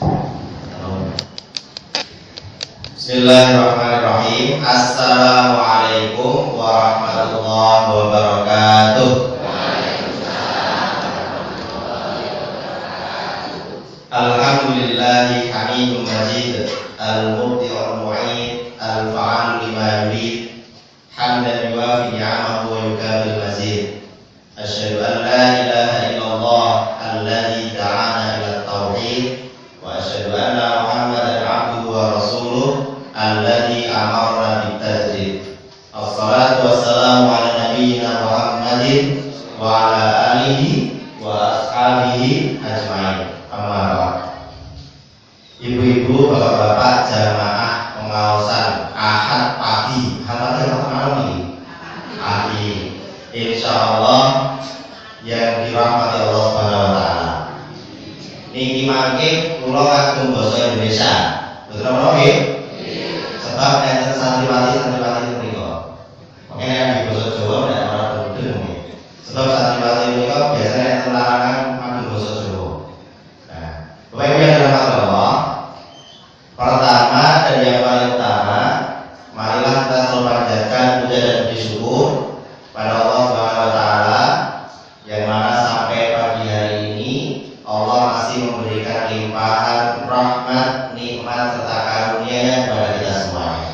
Bismillahirrahmanirrahim. Assalamualaikum warahmatullahi wabarakatuh. Alhamdulillahi hamidun majid, al-mubdi'ul mu'id, al-fa'alu lima yurid, hamdan yuwafi ni'amahu wa yukabil mazid. Asyhadu an la ilaha illallah alladzi da'ana ila tauhid, wa asyhadu anna Muhammadan 'abduhu wa rasuluh alladzi amarna bit-tajdid. Assalatu wassalamu ala nabiyyina Muhammadin wa ala alihi wa ashabihi ajmain. Amma ba'd. Ibu-ibu, bapak-bapak jamaah pengaosan Ahad pagi. Ahad apa malam ini? Pagi. Insyaallah yang dirahmati Allah Subhanahu wa taala. Niki mangke kula kagem basa Indonesia. Betul apa nggih? Sebab enten santriwati mriku. Makanya yang di basa Jawa nek ora bener nggih. Sebab santriwati mriku biasanya enten larangan nganggo basa Jawa. Nah, Bapak Ibu yang dirahmati Allah, pertama dan yang paling utama, marilah kita selalu panjatkan puja dan puji syukur pada Allah Subhanahu wa taala yang mana sampai pagi hari ini Allah masih memberikan limpahan rahmat, nikmat serta karunia-Nya kepada kita semuanya.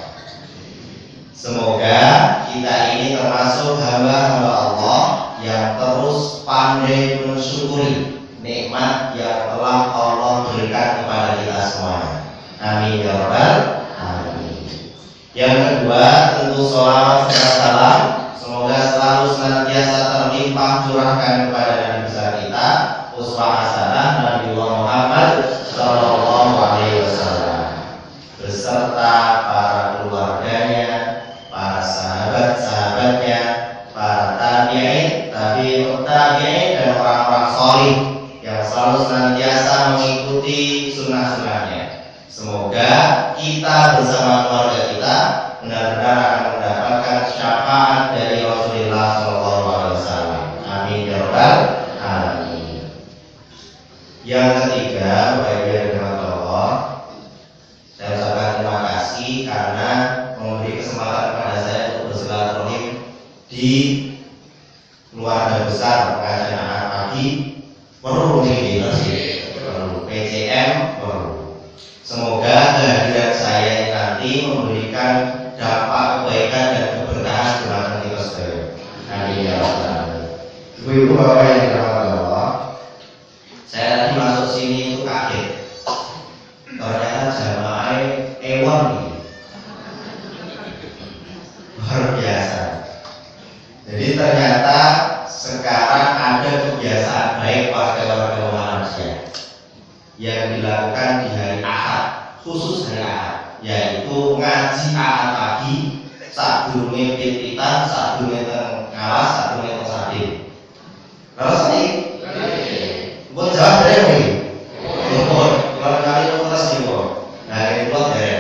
Semoga kita ini termasuk hamba-hamba Allah yang terus pandai mensyukuri nikmat yang telah Allah berikan kepada kita semuanya. Amin ya rabbal alamin. Yang kedua, tentu sholawat serta salam semoga selalu senantiasa terlimpah curahkan kepada Nabi besar kita, uswah hasanah Nabi Muhammad sallallahu alaihi wasallam, beserta para keluarganya, para sahabat-sahabatnya, para tabi'in, dan orang-orang sholih yang selalu senantiasa mengikuti sunnah-sunnahnya. Semoga kita bersama keluarga kita benar-benar akan mendapatkan syafaat dari Rasulullah SAW. Amin ya rabbal alamin. Yang ketiga, Bapak Ibu yang dirahmati Allah, saya ucapkan terima kasih karena memberi kesempatan kepada saya untuk bersilaturahim di keluarga besar pengajian anak pagi. Perlu ini perlu PCM perlu. Semoga kehadiran saya nanti memberikan dampak kebaikan dan keberkahan kepada kita sekalian. Amin ya rabbal alamin. Ibu-ibu bapak yang dirahmati Allah, saya tadi masuk sini itu kaget. Ternyata jamaah ewon nih, luar biasa. Jadi ternyata sekarang ada kebiasaan baik warga-warga Muhammadiyah yang dilakukan di hari Ahad, khusus hari Ahad, yaitu ngaji Ahad pagi, sadurunge pititan, sadurunge teng ngalas, sadurunge teng sadim. Terus ini, buat jawab dari ini, buat kalau kali itu terus nih buat, nah ini buat dari,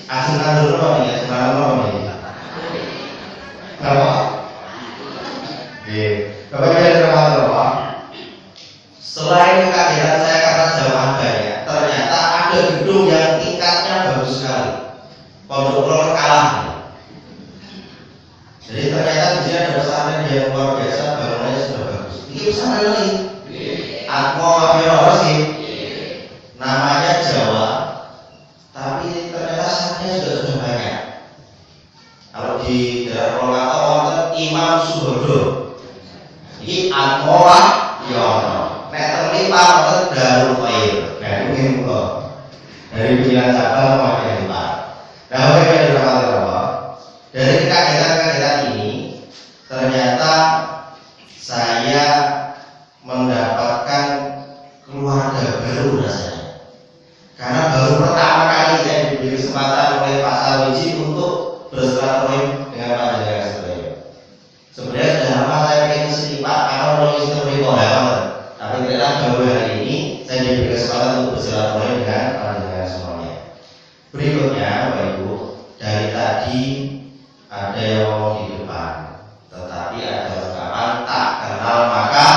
asinan dulu apa nih, asinan dulu apa nih? Kenapa? Bapak Ibu yang dirahmati Allah, selain kekagetan saya karena jamaah banyak, ternyata ada gedung yang tingkatnya bagus sekali. Pondok Pelor kalah. Jadi ternyata di sini ada pesantren yang luar biasa, bangunannya sudah bagus. Ini pesantren ini. Atmo apa sih? Namanya Jawa, tapi ternyata santrinya sudah banyak. Kalau di daerah Kolkata wonten Imam Suhodo. Ini Atmola Yono. Nek terlipat wonten Darul Khair. Nah, mungkin kok dari pimpinan cabang maupun lipat. Nah, Bapak yang dirahmati Allah, dari kekagetan ini ternyata saya mendapatkan keluarga baru rasanya. Karena baru pertama kali saya diberi kesempatan oleh Pak Sarwiji untuk bersilaturahim dengan Pak Jenderal Suryo. Sebenarnya sudah lama saya ingin kesini Pak, karena orang itu berikut. Tapi ternyata baru hari ini saya diberi kesempatan untuk bersilaturahim dengan Pak Jenderal semuanya. Berikutnya, Bapak Ibu, dari tadi ada yang ngomong di depan, tetapi ada ungkapan tak kenal maka.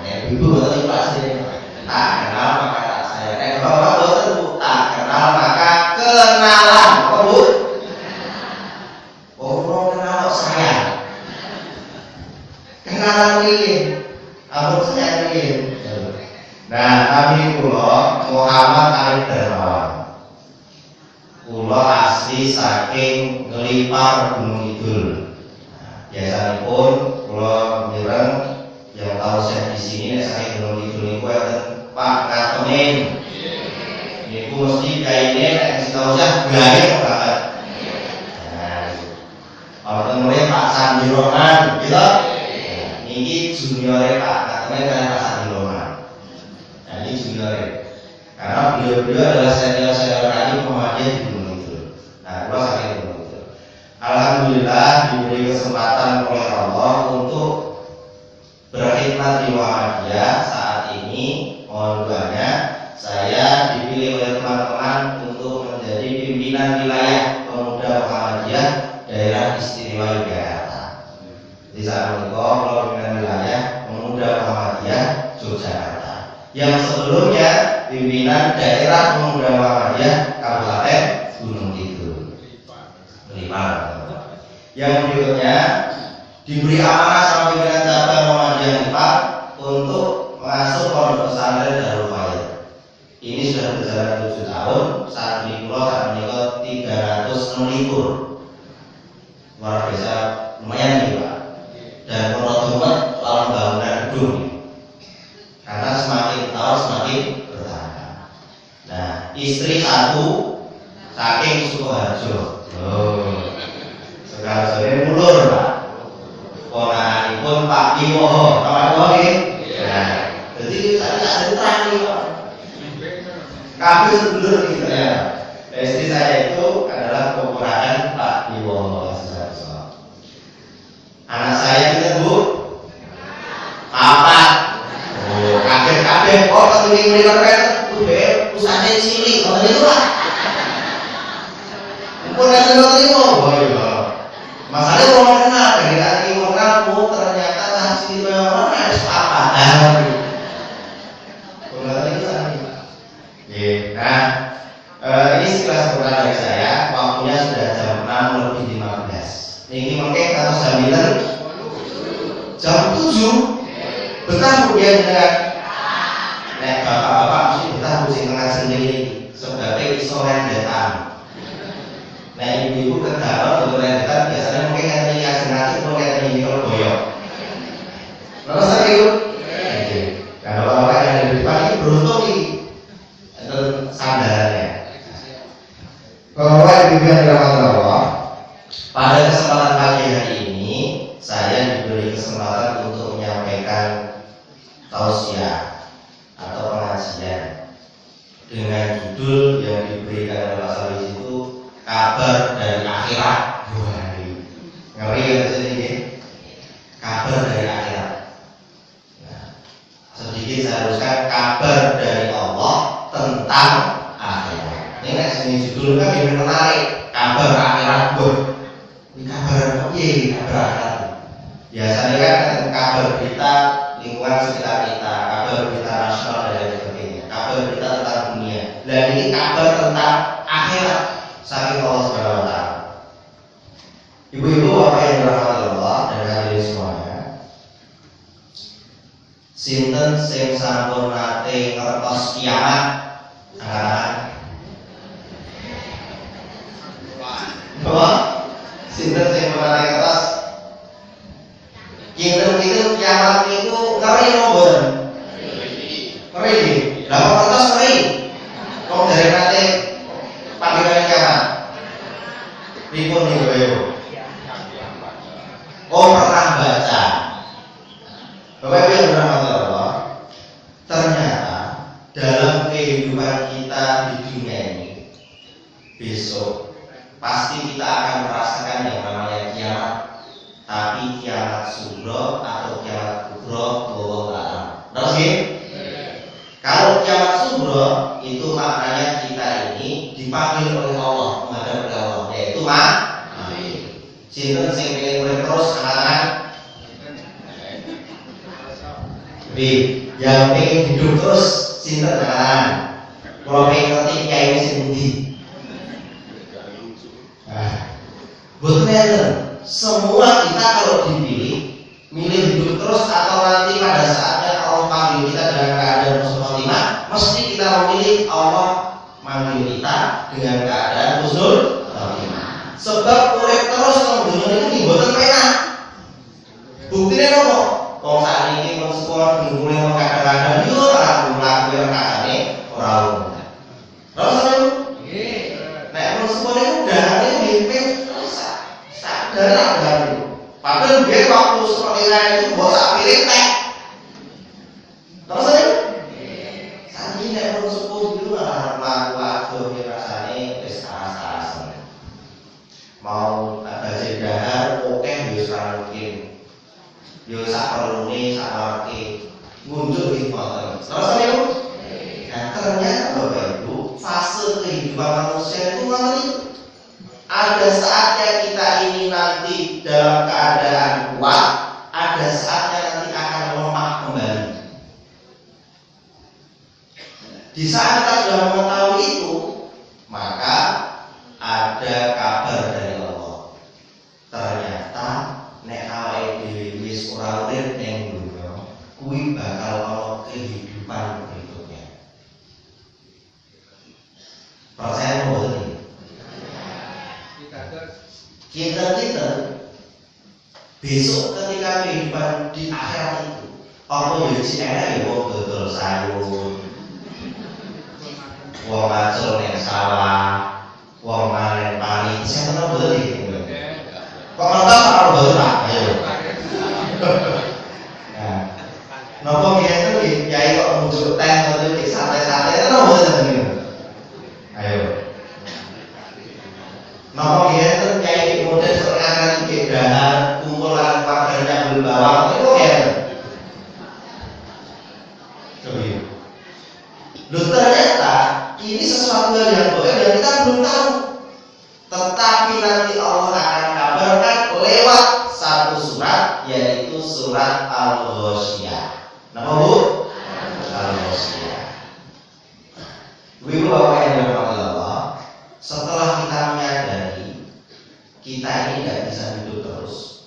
Nah, Ibu berarti pasti tak kenal maka tak saya. Kalau boten Bu, tak kenal maka kenalan. Apa Bu? Oh, kenal saya. Kenalan ini. Aku saya ini. Nah, kami kula Muhammad Arif Darmawan. Kula asli saking Ngelipar Gunung Kidul. Biasanya pun kula mireng yang tahu saya di sini saking Gunung Kidul niku enten Pak Ngatemin. Niku mesti gaine nek tahu saya gawe banget. Nah, orang mulai Pak Sandi Roman, gitu. Niki juniore Pak Ngatemin kan Pak Sandi Roman. Nah, ini juniore. Karena beliau adalah senior kami Muhammadiyah di Gunung Kidul. Nah, kula saking Gunung Kidul. Alhamdulillah diberi kesempatan oleh Allah untuk berkhidmat di Muhammadiyah saat ini. Mohon doanya, saya dipilih oleh teman-teman untuk menjadi pimpinan wilayah pemuda Muhammadiyah daerah istimewa Yogyakarta. Di saat itu, kalau pimpinan wilayah pemuda Muhammadiyah Yogyakarta. Yang sebelumnya pimpinan daerah pemuda Muhammadiyah Kabupaten Gunung Kidul. Yang berikutnya diberi amanah sama pimpinan cabang Muhammadiyah Lipan untuk mengasuh pondok pesantren Darul Khair. Ini sudah berjalan 7 tahun. Saat ini pulau saat menikah 306 luar biasa, lumayan nih Pak. Dan menurut soal bangunan gedung, karena semakin tahun semakin bertambah. Nah, istri satu saking Sukoharjo. Sekarang sore mulur Pak. Ponakanipun Pak Wiwoho, Pak Wiwoho ini. Nah, jadi saya tak cerita nih Pak. Kabel dulur gitu ya. Istri saya itu adalah keponakan Pak Wiwoho. Anak saya itu Bu, papat. Oh, kaget-kaget. Oh, kemudian mereka pusatnya cilik, kalau itu Pak. Pun nggak terima. Oh iya. Masalahnya orang kenal, dari tadi orang kenal, ternyata hasil orang harus papat. Nah, ini sekilas perkenalan dari saya. Waktunya sudah jam 6:15. Ini mungkin atau jam 9, jam 7. Betah kemudian dengan nek bapak-bapak mesti betah pusing tengah sendiri sebagai isoman datang. Nah, ibu-ibu kedalon untuk datang biasanya mungkin yang ini asin-asin atau yang ini kalau boyok. Lalu saya itu, nah bapak-bapak yang ada di depan ini beruntung nih. Sandarannya. Bapak Ibu yang dirahmati Allah, pada kesempatan pagi hari ini saya diberi kesempatan untuk menyampaikan tausiah atau pengajian dengan judul yang diberikan oleh Pak Salis itu kabar dari akhirat. Ngeri ya sedikit kabar dari akhirat. Nah, sedikit saya haruskan kabar dari Allah tentang akhirat. Ini nek sini judul kan yang menarik, kabar akhirat pun. Ini kabar apa? Iya, kabar akhirat. Biasanya kan kabar berita lingkungan sekitar kita, kabar berita nasional dan lain sebagainya, kabar berita tentang dunia. Dan ini kabar tentang akhirat. Saking Allah Subhanahu wa taala. Ibu-ibu bapak yang dirahmati Allah dan hadirin semuanya. Sinten sing sampun nate ngertos kiamat? Bahwa sinten sing nate ngertos kinten kiamat itu ngeri nomor. Ngeri. Lah kok ngertos ngeri? Kok dari nate panggilan kiamat? Pripun niku Bapak? Oh, pernah baca. Bapak Ibu yang dirahmati Allah, ternyata dalam kehidupan kita di dunia ini besok pasti kita akan merasakan yang namanya kiamat, tapi kiamat sugro atau kiamat kubro wallahu a'lam. Terus ya? Kalau kiamat sugro itu maknanya kita ini dipanggil oleh Allah, menghadap oleh Allah, yaitu sinten sing pengen urip terus anak-anak. Yang pengen hidup terus sinten anak-anak. Kalau pengen ngerti kiai sing ndi. Betul, semua kita kalau dipilih, milih hidup terus atau nanti pada saatnya Allah panggil kita dengan keadaan husnul khotimah, mesti kita memilih Allah manggil kita dengan keadaan husnul khotimah. Sebab urip terus nang dunia ini mboten penak. Buktine nopo? Wong sakniki wong sekolah bengkule wong kadang-kadang yo ora mlaku rekasane ora umum. Terus nggih. Nek wong sekolah iku dahane mimpin sadar. Padahal dia waktu seperti itu buat tak pilih teh. Terus ini, saat ini nek wong sepuh dulu nggak melaku aduh rasane wis aras-aras. Mau ada jendahan, oke yo ora mungkin. Yo sak perlune sak warke ngunjuk iki wonten. Terus ini, nah ternyata Bapak Ibu fase kehidupan manusia itu ngoten iki. Ada saatnya kita ini nanti dalam keadaan kuat, ada saatnya nanti akan lemah kembali. Di saat kita sudah mengetahui itu, maka ada kabar dari Allah. Ternyata nek awake dhewe wis ora urip ning dunya, kuwi bakal ana kehidupan berikutnya. Percaya mboten? Kita besok ketika kehidupan di akhirat itu apa yang enak ya wong dodol sayur, wong macul ning sawah, wong manen pari, saya tahu betul iki. Kok mantap karo betul Pak? Ayo. Nah, napa ngene iki kiai kok muncul teh ngono iki santai-santai tahu betul iki. Ayo. Napa ngene kiai model serangan kedahan kumpulan keluarganya berbawang itu ngene. Loh ternyata ini sesuatu yang goib yang kita belum tahu. Tetapi nanti Allah akan kabarkan lewat satu surat, yaitu surat Al-Ghasyiyah. Nama Bu? Al-Ghasyiyah. Ibu bapak yang dirahmati Allah, setelah kita menyadari kita ini tidak bisa hidup terus,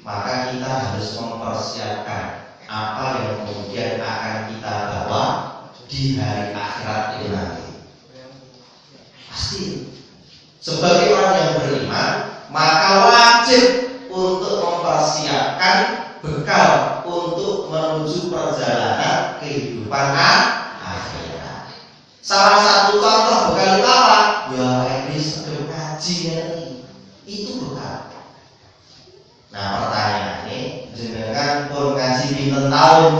maka kita harus mempersiapkan apa yang kemudian akan kita bawa di hari akhirat itu nanti. Pasti. Sebagai orang yang beriman, maka wajib untuk mempersiapkan bekal untuk menuju perjalanan kehidupan akhirat. Salah satu contoh bekal itu apa? Ya, iblis ngaji ini. Itu bekal. Nah, pertanyaannya, jenengan pun ngaji pinten tahun?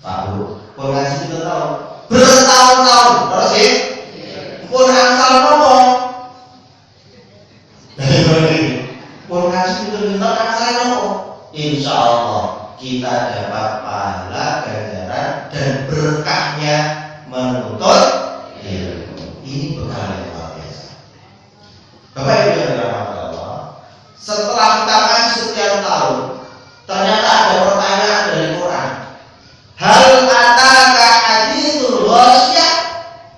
Pak Bu, pun ngaji pinten tahun? Bertahun-tahun, terus ya? Pun angsal nopo? Pun ngaji pinten angsal nopo? Insya Allah kita dapat pahala, ganjaran dan berkahnya menuntut ilmu. Ini bekal yang luar biasa. Bapak Ibu yang dirahmati Allah, setelah kita ngaji sekian tahun, ternyata ada pertanyaan dari Quran. Hal ataka haditsul ghasyiyah?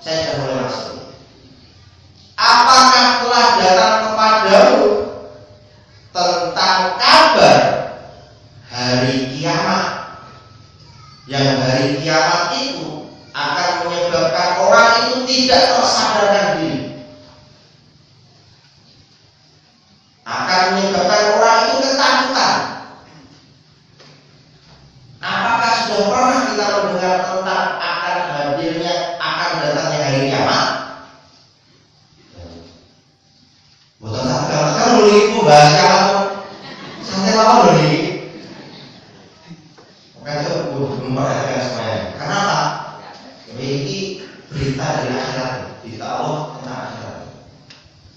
Saya sudah mulai masuk. Apakah telah datang kepadamu tentang kabar hari kiamat? Yang hari kiamat itu akan menyebabkan orang itu tidak tersadarkan diri, akan menyebabkan orang itu ketakutan. Apakah sudah pernah kita mendengar tentang akan hadirnya, akan datangnya hari kiamat? Bukan tak dulu ibu bahas kiamat. Santai lama dulu nih. Makanya itu belum perhatikan semuanya. Kenapa? Ini berita dari akhirat, berita Allah tentang akhirat.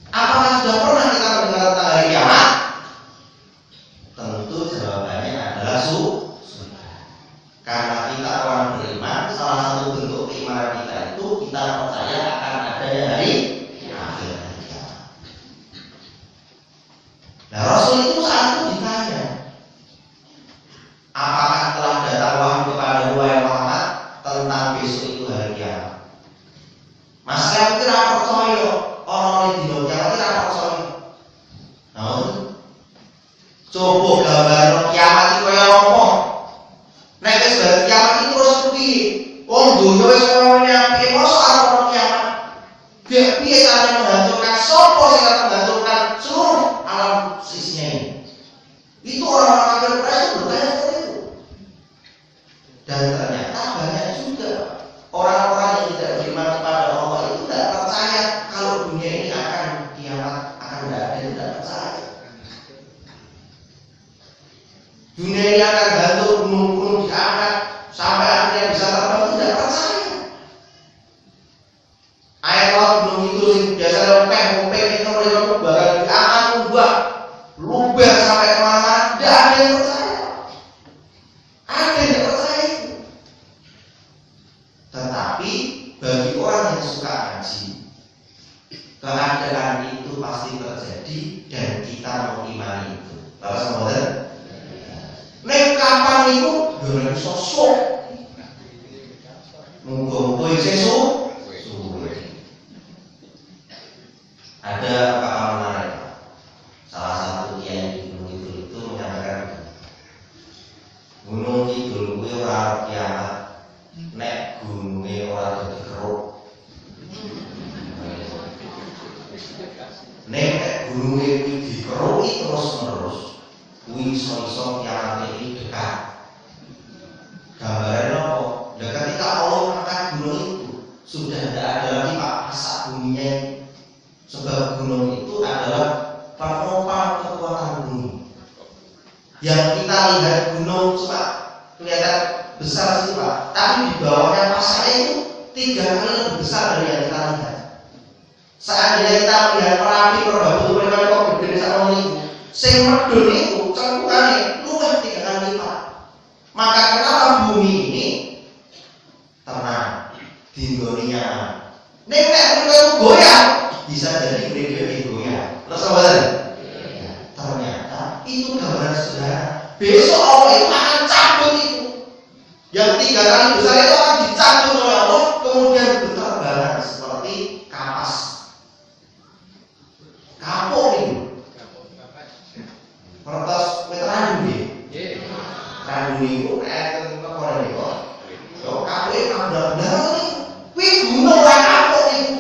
Apakah sudah pernah kita mendengar tentang hari kiamat? Tentu jawabannya adalah sudah. Karena kita orang beriman, salah satu bentuk keimanan kita itu kita percaya akan adanya hari akhirat. Nah, Rasul itu saat itu ditanya, apakah telah datang wahyu kepada wahai Muhammad tentang besok itu hari kiamat? bar kiamat itu terus piye? Wong dunya wis ora piye mosok arep ono kiamat. Biar piye carane menghancurkan sapa sing akan menghancurkan seluruh alam sisinya ini. Itu orang-orang kafir Quraisy itu bertanya seperti itu. Dan ternyata banyak juga orang-orang yang tidak beriman kepada Allah itu tidak percaya kalau dunia ini akan kiamat, akan tidak ada, tidak percaya. Dunia ini akan hancur, gunung-gunung diangkat sampai akhirnya bisa terbang, tidak percaya. Air laut gunung itu biasa lempeng itu mereka bakal diangkat ubah, luber sampai kemana-mana, tidak ada yang percaya. Ada yang tidak percaya itu. Tetapi bagi orang yang suka ngaji, keadaan itu pasti terjadi dan kita mengimani itu. Lalu saudara, nek kapan itu dorong sosok, muga-muga sesuk. Ada kakak menarik. Salah satu kiai di Gunung Kidul itu menyampaikan Gunung Kidul kuwi ora kiamat nek gununge ora dadi keruk. Nek gununge kuwi dikeruki terus-menerus, kuwi iso-iso kiamat iki dekat. Gambarannya apa? Dan ketika Allah angkat gunung itu, sudah tidak ada lagi pasak buminya. Sebab gunung itu adalah penopang kekuatan bumi. Yang kita lihat gunung cuma kelihatan besar sih Pak, tapi di bawahnya pasarnya itu 3 kali lebih besar dari yang kita lihat. Seandainya kita melihat Merapi, Merbabu, mereka kok gede sama itu, sing medun itu cengkukannya luwih 3 kali lipat. Maka kenapa bumi ini tenang, dinggoni nyaman? Nek mereka goyang, bisa jadi mereka goyang. Terus apa tadi? Ya, ternyata itu gambaran sederhana. Besok Allah itu akan cabut itu. Yang 3 kali besar itu akan dicabut oleh Allah, kemudian berterbangan seperti kapas. Kapok itu. Kertas meteran ini. Randu itu kayak kekoran itu. Yo kapok itu benar-benar itu. Wih gunung lah kapok itu.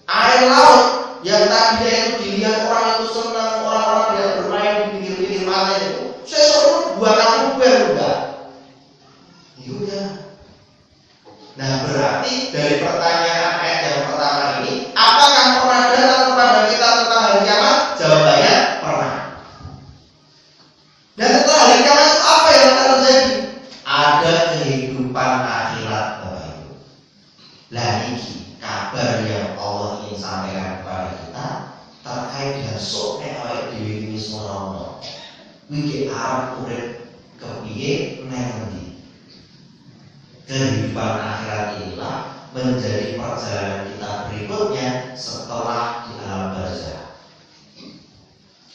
Air laut yang tadinya itu dilihat orang itu senang, orang-orang yang bermain di pinggir-pinggir pantai itu, sesungguhnya buat kamu enggak. Itu ya. Nah berarti dari pertanyaan ayat yang pertama ini, apakah pernah datang kepada kita tentang hari kiamat? Jawabannya pernah. Dan setelah hari kiamat itu apa yang akan terjadi? Ada kehidupan akhirat Bapak Ibu. Lah ini kabar yang Allah ingin sampaikan kepada kita terkait dengan soknya awake dhewe iki semono. Iki arep urip kepiye nang endi. Kehidupan akhirat inilah menjadi perjalanan kita berikutnya setelah di alam barzakh.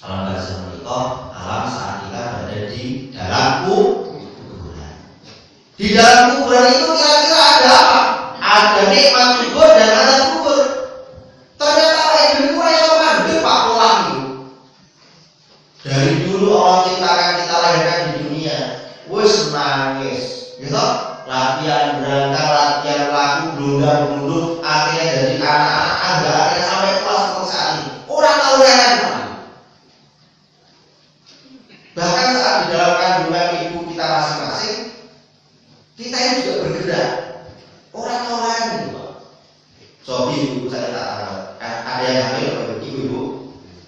Alam barzakh menika alam saat kita berada di dalam kuburan. Di dalam kuburan itu kira-kira ada apa? Ada nikmat kubur dan azab kubur. Ternyata orang Indonesia yang mandek Pak Polang itu. Dari dulu Allah ciptakan kita lahirkan di dunia, wis nangis, gitu. Latihan berangkat, latihan laku, blunda-blunduk, akhirnya jadi anak-anak Anda, akhirnya sampai kelas seperti saat ini. Orang tahu yang bahkan saat di dalam kandungan ibu kita masing-masing, kita ini juga bergerak. Orang-orang ini Pak. Sobi ibu saya tak tahu. Ada yang hamil Bapak Ibu.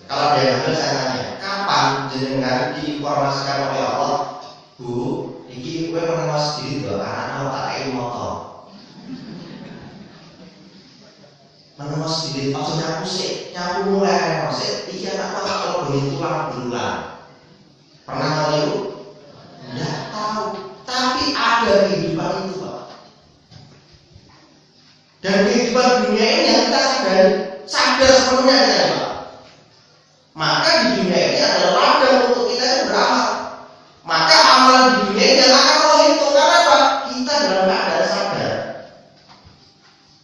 Kalau ada yang hamil saya tanya, kapan jenengan diinformasikan oleh Allah, Bu, iki kowe menawa sendiri lho, anak tak kei motor. Menawa sendiri maksudnya aku sih, nyapu mulai sih, iki anakku kalau bunyi tulang belulang. Pernah tahu Ibu? Enggak tahu. Tapi ada kehidupan itu Pak. Dan kehidupan dunia ini yang kita sadar sepenuhnya ya Pak. Maka di dunia ini adalah ladang untuk kita yang beramal. Maka amalan di dunia ini yang akan Allah hitung. Karena apa? Kita dalam keadaan sadar.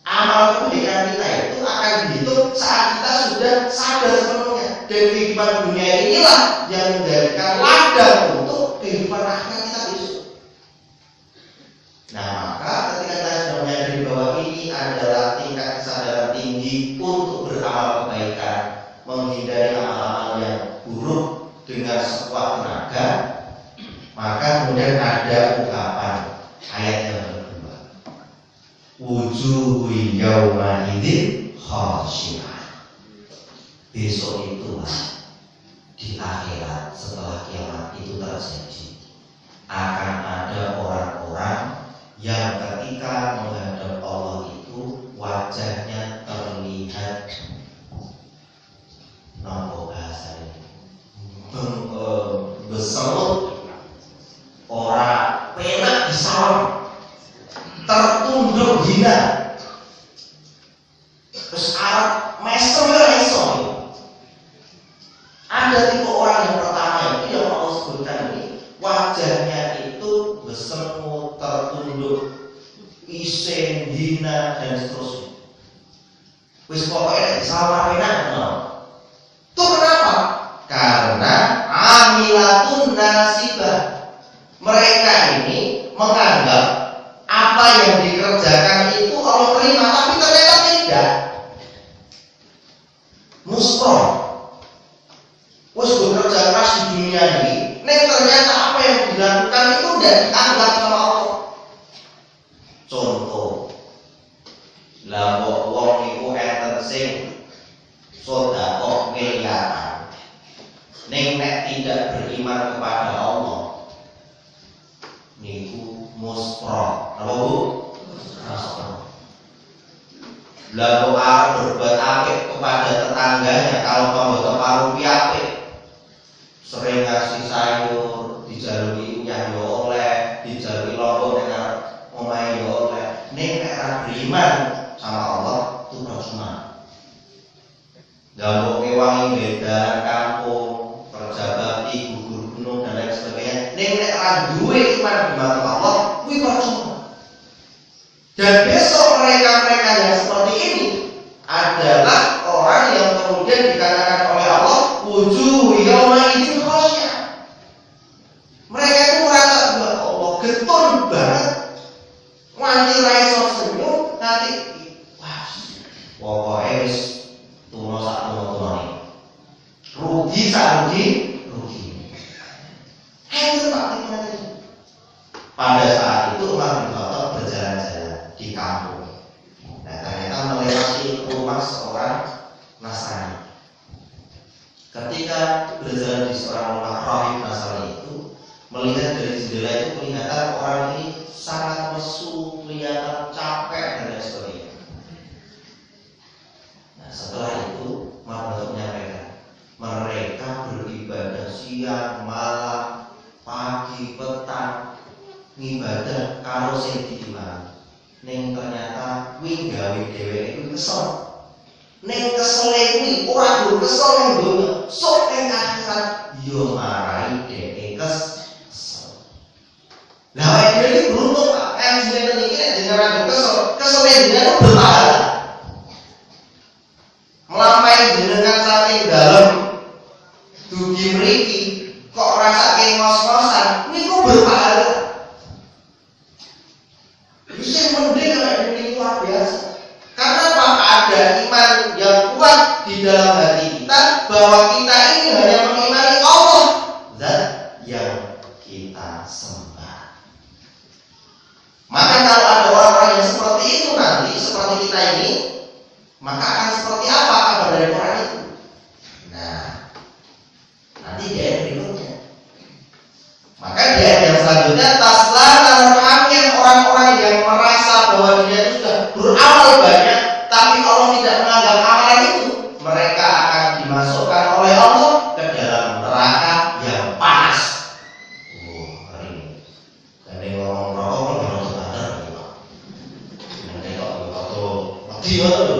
Amal kebaikan kita itu akan dihitung saat kita sudah sadar sepenuhnya. Dan kehidupan dunia inilah yang menjadikan ladang untuk kehidupan akhirat Nah, maka ketika kita sudah menyadari bahwa ini adalah tingkat kesadaran tinggi untuk beramal kebaikan, menghindari amal-amal yang buruk dengan sekuat tenaga, maka kemudian ada ungkapan ayat yang kedua, wujuhu yawma idzin khashi'ah. Besok itulah di akhirat setelah kiamat itu terjadi, akan ada orang-orang yang ketika menghadap Allah itu wajahnya terlihat nopo bahasanya beselut, orang penak disawang, tertunduk hina, terus Arab mesem iso. Ada tipe orang yang pertama itu yang Allah sebutkan ini, wajahnya itu besemut, tertunduk, isin, hina, dan seterusnya. Wis pokoknya disawang penak, no. Itu kenapa? Karena amilatun nasibah. Mereka ini menganggap apa yang dikerjakan itu Allah terima, tapi ternyata tidak. Muspro. Wes bekerja keras di dunia ini, ternyata apa yang dilakukan itu tidak dianggap sama Allah. Contoh, lah wong iku enten sing sedekah miliaran, nek tidak beriman kepada Allah, niku muspro, apa Bu? Lalu arep berbuat apik kepada tetangganya, kalau pembuat paru piapik, sering ngasih sayur, dijalui uyah yo oleh, dijalui lopo dengan omahe yo oleh. Nek ora beriman sama Allah itu percuma. Gambok wangi beda kampung, kerja bakti, gugur gunung dan lain sebagainya. Nek ora duwe iman di mata Allah, kuwi percuma. Dan besok mereka-mereka yang seperti ini adalah orang yang kemudian dikatakan oleh Allah wujuh yawma idzin khashi'ah. Mereka itu merasa bahwa Allah getun banget, nganti ra iso senyum, nanti wah pokoke wis tuno sak tuno-tunone. Rugi sak rugi. Itu Pak Timothy. Pada saat itu Umar bin Khattab berjalan-jalan di kampung. Nah, ternyata melewati rumah seorang Nasrani. Ketika berjalan di seorang rumah rahib Nasrani itu, melihat dari jendela itu kelihatan orang ini sangat lesu, kelihatan capek dan lain sebagainya. Nah, setelah itu Umar menyampaikan, mereka beribadah siang, malam, pagi, petang, ngibadah karo sing diimani. Ning ternyata kuwi gawe dheweke kuwi kesel. Ning kesele kuwi ora do kesel ning donya, sok ning akhirat yo marai dheweke kesel. Lah awake dhewe iki beruntung Pak, jenengan iki nek jenengan kesel jenengan berpahala. Melampaui jenengan saking dalem dugi mriki kok rasake ngos-ngosan niku berpahala. Yang penting ini luar biasa. Karena apa? Ada iman yang kuat di dalam hati kita bahwa kita ini hanya mengimani Allah, zat yang kita sembah. Maka kalau ada orang-orang yang seperti itu nanti, seperti kita ini, maka akan seperti apa kabar dari orang itu? Nah, nanti dia yang berikutnya. Maka dia yang selanjutnya taslana rahimnya orang-orang yang merasa bahwa dia itu sudah beramal banyak, tapi Allah tidak menganggap amalan itu, mereka akan dimasukkan oleh Allah ke dalam neraka yang panas. Hari ini. Jadi ngomong rokok kalau harus ada, nanti kalau dia tu,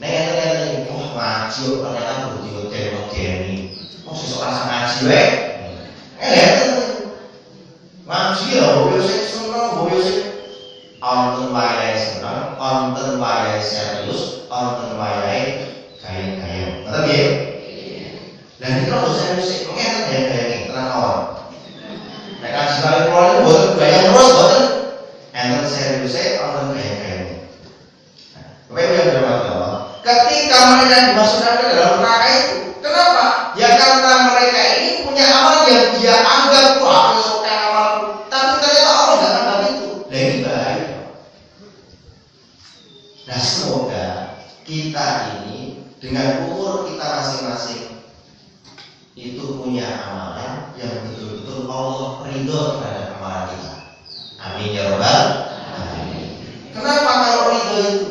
neng, ngaji, ternyata berdiut-diut oh seseorang ngaji, ngaji ya, boyo sing seneng, boyo sing wonten wayahe seneng, wonten wayahe serius, wonten wayahe gayeng-gayeng. Ngoten nggih? Lah niki kok serius ngeten ya gayeng tenang mawon. Nek ngaji kali kula niku mboten gayeng terus mboten. mereka dimasukkan ke dalam neraka itu. Kenapa? Ya karena mereka ini punya amal yang dia anggap wah suka amalku, tapi ternyata Allah nggak anggap itu. Nah ini bahaya. Nah semoga kita ini dengan umur kita masing-masing itu punya amalan yang betul-betul Allah ridho terhadap amalan kita. Amin ya rabbal alamin. Kenapa kalau ridho itu?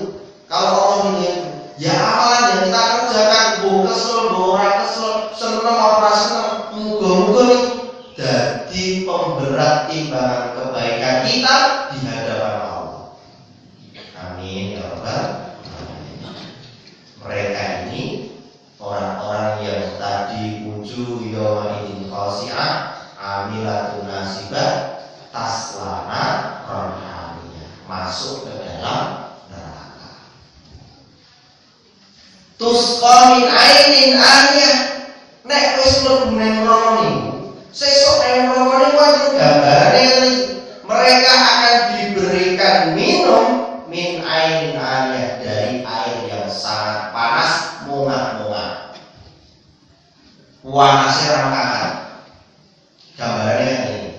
Kalau Allah ridho itu, ya amalan yang kita kerjakan, kesel, orang kesel, seneng orang seneng, muga-muga itu jadi pemberat timbangan kebaikan kita di hadapan Allah. Amin ya rabbal alamin. Mereka ini orang-orang yang tadi wujuh yawmaidin khashi'ah amilatun nasibah taslana rohaniyah, masuk ke dalam neraka. Tusqa min ainin aniyah, nek wis mlebu nang neraka niku sesuk nang neraka niku wonten gambare mereka akan diberikan minum min ainin aniyah, dari air yang sangat panas mungah-mungah. Panasnya rangkangan. Gambarannya ini.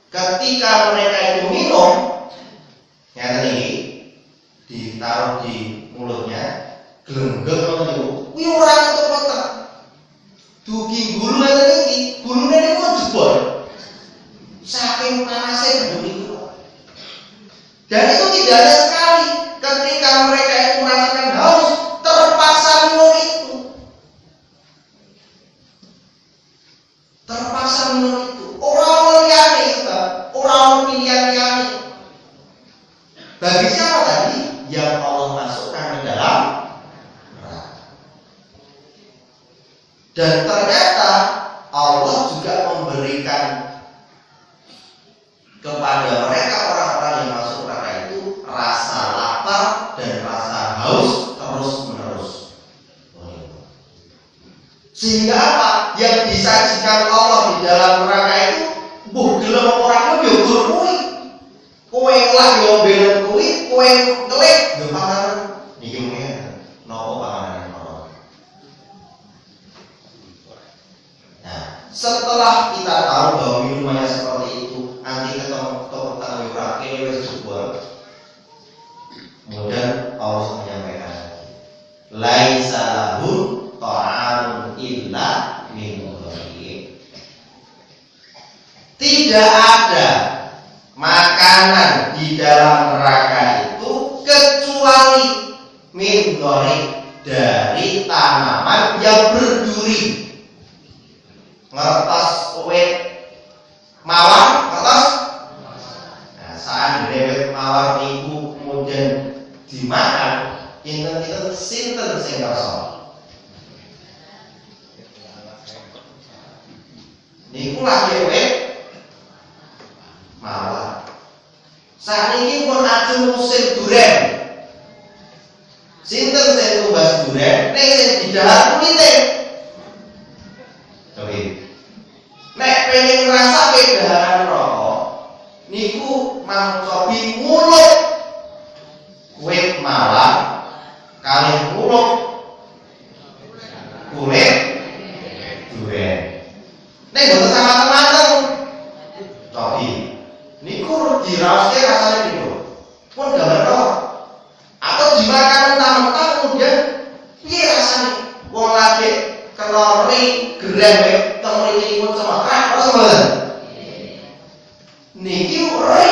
Ketika mereka itu minum, yang ini ditaruh di mulutnya, gelenggeng itu, wih orang itu kotor. Dugi bulu ini, bulunya ini kok jebol. Saking panasnya bulu itu. Dan itu tidak ada sekali. Ketika mereka itu merasakan haus, terpaksa minum itu. Terpaksa minum itu. Orang melihat itu, orang pilihan-pilihan. Bagi siapa tadi? Yang Allah masukkan ke dalam neraka. Dan ternyata Allah juga memberikan kepada mereka orang-orang yang masuk neraka itu rasa lapar dan rasa haus terus-menerus. Sehingga apa? Yang disajikan Allah di dalam neraka itu mbuh gelem ora yo kuwi. Kowe lah yo belen kuwi, kowe ngelik yo panganan iki ngene. Napa panganan Allah? Nah, setelah kita tahu bahwa minumannya seperti itu, nanti ketemu tanggung wis jebol. Kemudian Allah menyampaikan laisa lahum ta'amun illa min dhari. Tidak ada makanan di dalam neraka itu kecuali min dhari, dari tanaman yang berduri. Ngertos wit mawar, ngertos? Nah, saat wit mawar niku kemudian dimakan, kinten-kinten sinten sing kersa? Niku lagi wit mawar. Saat ini pun ajeng musim duren. Sinten sing tumbas duren, nek sing didahar kulite. Coba. Nek pengen ngrasa kedaharan rokok, niku mangcobi muluk wit mawar kalih muluk kulit duren. Nek mboten sama-sama cobi. Niku diraoske rasane niku. Pun gambar kok. Atau dimakan mentah-mentah kemudian piye rasane? Wong lagi kelori gerem teng mriki pun semakrak apa semboten? Niki ora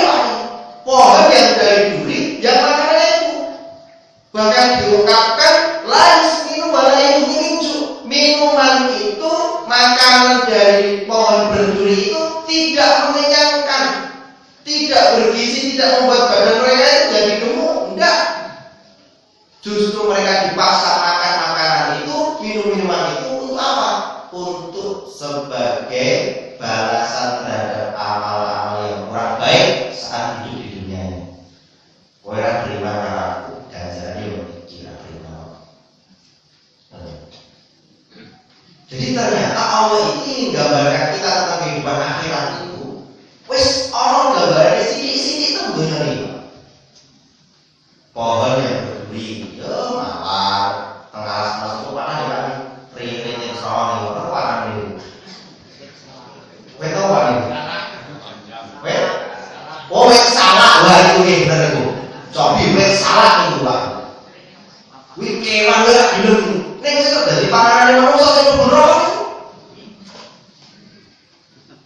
pohon yang dari duri yang makanannya itu. Bahkan diungkapkan lais minum balai minju. Minuman itu, makanan dari pohon berduri itu tidak mengenyangkan, tidak bergizi, tidak membuat badan mereka itu jadi gemuk, enggak. Justru mereka dipaksa makan makanan itu, minum minuman itu untuk apa? Untuk sebagai balasan terhadap amal-amal yang kurang baik saat Wah itu bener itu. Cobi wis salah itu Pak. Kuwi kewan ora gelem. Ning sing dadi panganane manusa sing bener.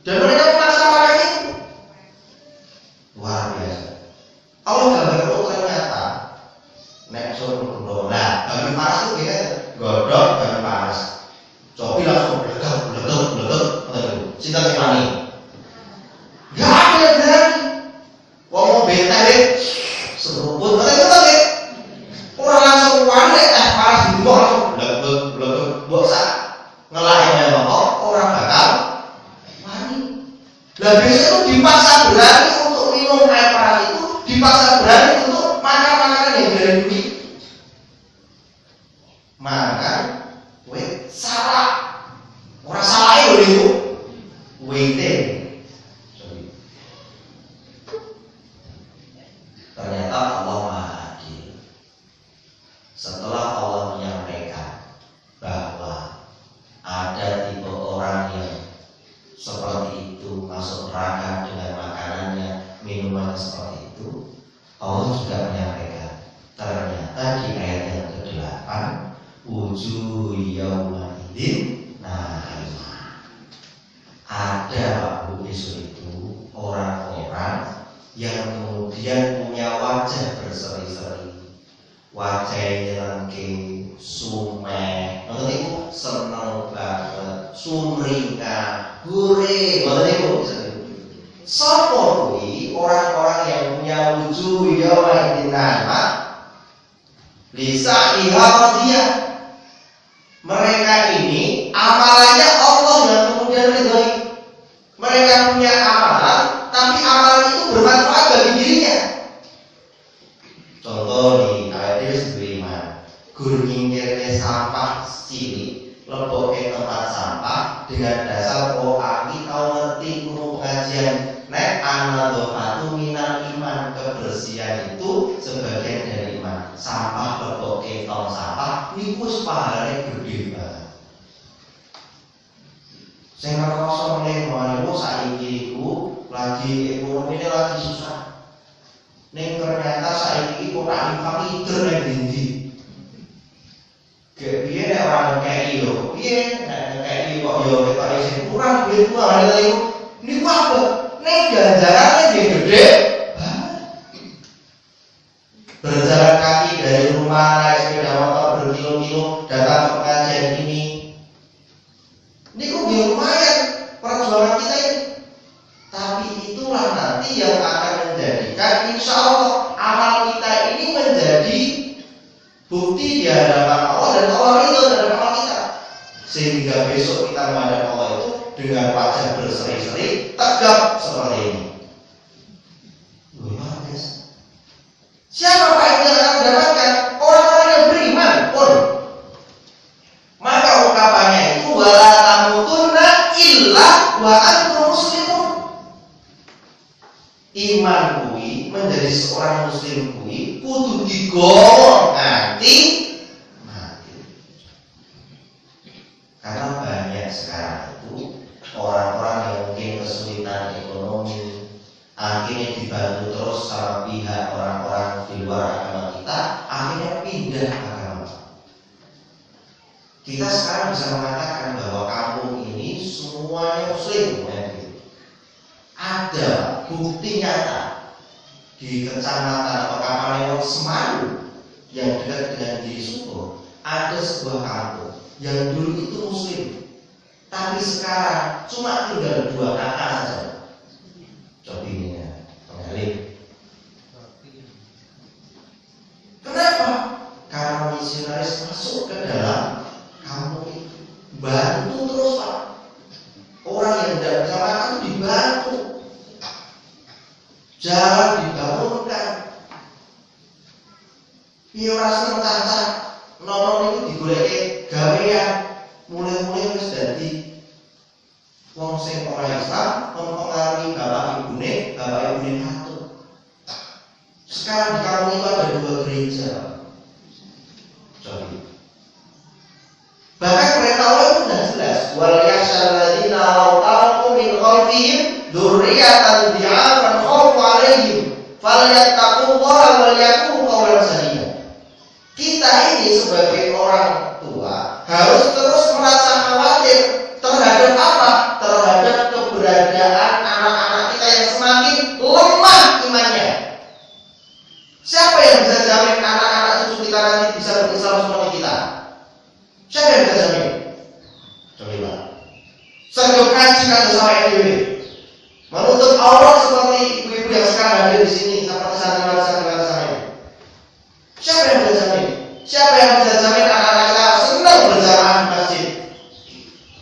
Dan mereka melaksanakan itu. Luar biasa. Allah gambar itu ternyata nek suruh bola, gambar panas itu dia godok gambar panas. Cobi langsung bledek. Cinta sekali. Gak ada yang berani. Wong mau benteng seruput, itu tadi. Orang langsung wani panas di bawah langsung bledek. Bosa ngelain memang orang bakal wani. Lah biasanya itu dipaksa berani untuk minum air panas itu, dipaksa berani untuk makan makanan yang dari duit. Makan, salah. Orang salah itu waiting. Ternyata Allah Maha Adil. Setelah Allah menyampaikan bahwa ada tipe orang yang seperti itu masuk neraka dengan makanannya, minumannya seperti itu, Allah juga menyampaikan. Ternyata di ayat yang ke-8, wujuh yauma idzin ada Pak besok itu orang-orang yang kemudian punya wajah berseri-seri, wajahnya lengking, sumeh, maksudnya itu seneng banget, sumringah, gurih, maksudnya itu sapa kuwi orang-orang yang punya wujuh yauma idzin na'imah lisa ihadiyah. Mereka ini amalannya Allah yang kemudian ridhoi. Mereka punya amalan, tapi amalan itu bermanfaat bagi dirinya. Contoh nih, ada iman, guru nyingkirnya sampah cilik, leboke tempat sampah dengan dasar aki tahu ngerti guru pengajian. Nek anadofatu minal iman, kebersihan itu sebagian dari iman. Sampah leboke tong sampah, niku pahalane gede banget. Sing ngerasa meneh saiki iku lagi ekonomine lagi susah. Ning ternyata saiki iku ora infak ider nang ndi. Ge piye nek ora ngekeki yo? Piye nek ngekeki kok yo ketok isih kurang duit ku ana iku. Niku apa? Ning ganjarane gede banget. Berjalan kaki dari rumah naik sepeda motor berkilo-kilo datang ke pengajian ini. Ini kok lumayan perjuangan kita ini. Tapi itulah nanti yang akan menjadikan insya Allah amal kita ini menjadi bukti di hadapan Allah dan Allah itu dalam amal kita. Sehingga besok kita menghadap Allah itu dengan wajah berseri-seri tegap seperti ini. Luar biasa. Siapa Pak yang akan mendapatkan? Orang-orang yang beriman pun. Maka ungkapannya itu wala tamutunna illa wa antum muslimun. Iman kuwi menjadi seorang muslim kuwi kudu digolong nganti mati. Karena banyak sekarang itu orang-orang yang mungkin kesulitan ekonomi, akhirnya dibantu terus sama pihak orang-orang di luar agama kita, akhirnya pindah agama. Kita sekarang bisa mengatakan bahwa kampung ini semuanya muslim, ya, gitu. Ada bukti nyata di kecamatan atau Kapanewon Semarang yang dekat dengan Giri Suko, ada sebuah kampung yang dulu itu muslim, tapi sekarang cuma tinggal 2 kakak saja. Coba ini ya, pengalih. Kenapa? Karena misionaris masuk ke dalam kampung itu, bantu terus Pak. Orang yang tidak bisa makan dibantu, jalan dibangunkan. Piora seneng cacat, nomor itu digoleki gawean, mulai-mulai wis dadi wong sing ora Islam mempengaruhi bapak ibune satu. Sekarang di kampung itu ada 2 gereja. Coba. Bahkan mereka Allah itu sudah jelas. Wal yahsyalladzina law taraku min khalfihim dzurriyyatan dhi'afan khawfu 'alaihim falyattaqullaha wal yaqulu qawlan sadida. Kita ini sebagai orang tua harus terus merasa khawatir terhadap apa? Terhadap keberadaan anak-anak kita yang semakin lemah imannya. Siapa yang bisa jamin anak-anak cucu kita nanti bisa berislam seperti kita? Siapa yang bisa jamin? Coba. Sergap kaji kan sama ini. Menuntut Allah seperti ibu-ibu yang sekarang hadir di sini, seperti santriwan-santriwan saya ini. Siapa yang bisa jamin? Siapa yang bisa jamin anak-anak kita senang berjamaah di masjid,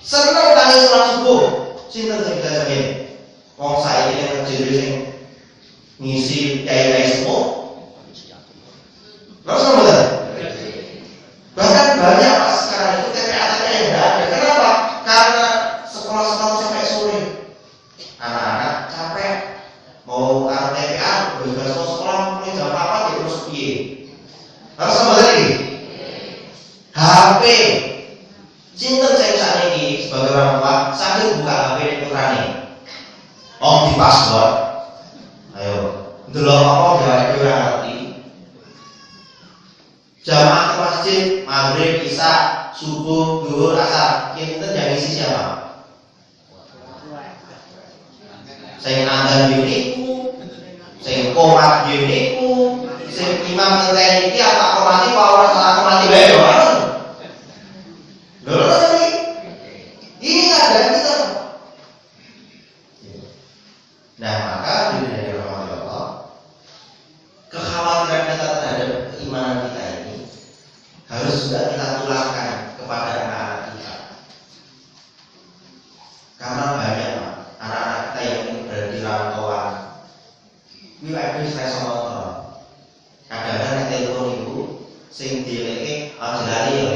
senang tangis sholat subuh? Sinten sing bisa jamin? Wong saiki yang jadi sing ngisi kiai-kiai semua. Terus betul. Bahkan banyak pas sekarang itu TPA-TPA yang tidak ada. Kenapa? Karena sekolah-sekolah sampai sore. Anak-anak capek mau taruh TPA, beres sekolah mulai jam 4 ya terus piye? Harus sama lagi. HP. Cinten saya saat ini sebagai orang tua, saya buka HP di putrane. Om di password. Ayo, delok apa ya ora ngerti. Jamaah ke masjid, maghrib, isya, subuh, zuhur, asar. Kinten yang isi siapa? Sing nandang yuniku, sing komat yuniku, sing imam ngenteni iki apa komati apa ora salah komati wae yo. Lho ini keadaan kita. Nah, maka dari rahmat Allah, kekhawatiran kita terhadap keimanan kita ini harus juga kita tularkan kepada anak-anak kita. Karena banyak anak-anak kita yang ingin berada di rantauan. Ini wae saya sama motor. Kadang-kadang nek telepon ibu sing dileke aja lali yo